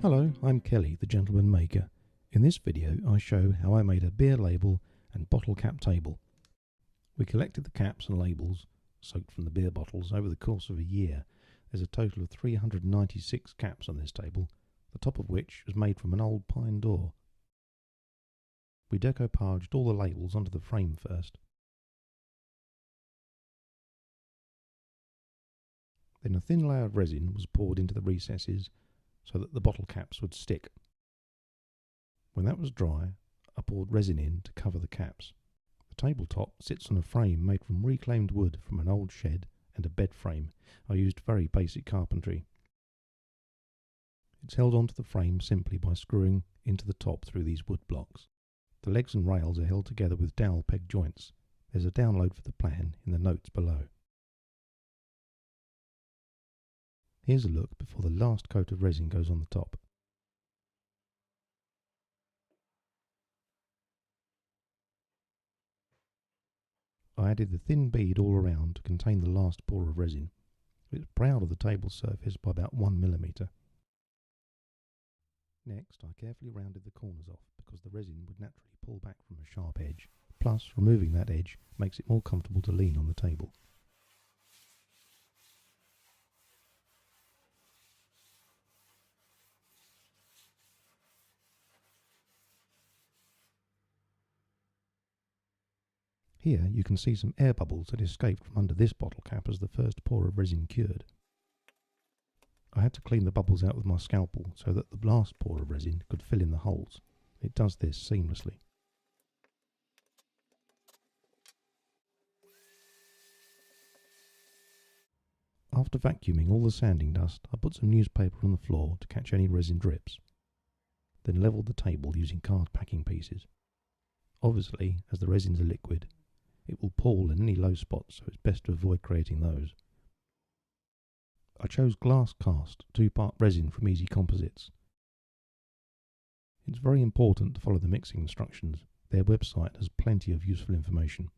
Hello, I'm Kelly, the Gentleman Maker. In this video I show how I made a beer label and bottle cap table. We collected the caps and labels, soaked from the beer bottles, over the course of a year. There's a total of 396 caps on this table, the top of which was made from an old pine door. We decoupaged all the labels onto the frame first. Then a thin layer of resin was poured into the recesses so that the bottle caps would stick. When that was dry, I poured resin in to cover the caps. The tabletop sits on a frame made from reclaimed wood from an old shed and a bed frame. I used very basic carpentry. It's held onto the frame simply by screwing into the top through these wood blocks. The legs and rails are held together with dowel peg joints. There's a download for the plan in the notes below. Here's a look before the last coat of resin goes on the top. I added the thin bead all around to contain the last pour of resin. It's proud of the table surface by about 1 mm. Next, I carefully rounded the corners off because the resin would naturally pull back from a sharp edge. Plus, removing that edge makes it more comfortable to lean on the table. Here you can see some air bubbles that escaped from under this bottle cap as the first pour of resin cured. I had to clean the bubbles out with my scalpel so that the last pour of resin could fill in the holes. It does this seamlessly. After vacuuming all the sanding dust, I put some newspaper on the floor to catch any resin drips. Then levelled the table using card packing pieces. Obviously, as the resins are liquid, it will pool in any low spots, so it's best to avoid creating those. I chose glass cast 2-part resin from Easy Composites. It's very important to follow the mixing instructions. Their website has plenty of useful information.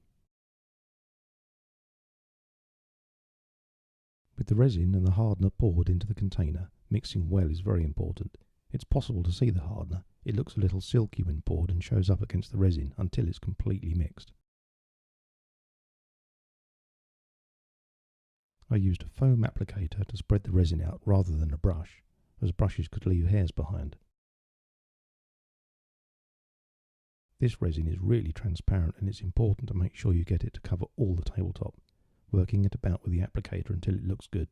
With the resin and the hardener poured into the container, mixing well is very important. It's possible to see the hardener. It looks a little silky when poured and shows up against the resin until it's completely mixed. I used a foam applicator to spread the resin out rather than a brush, as brushes could leave hairs behind. This resin is really transparent and it's important to make sure you get it to cover all the tabletop, working it about with the applicator until it looks good.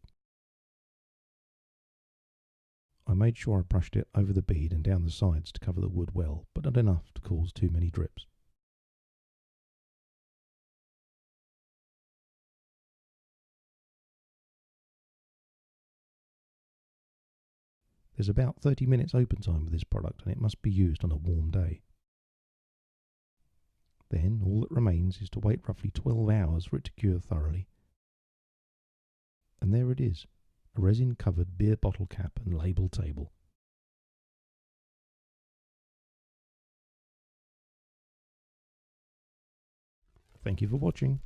I made sure I brushed it over the bead and down the sides to cover the wood well, but not enough to cause too many drips. There's about 30 minutes open time with this product and it must be used on a warm day. Then all that remains is to wait roughly 12 hours for it to cure thoroughly. And there it is, a resin covered beer bottle cap and label table. Thank you for watching.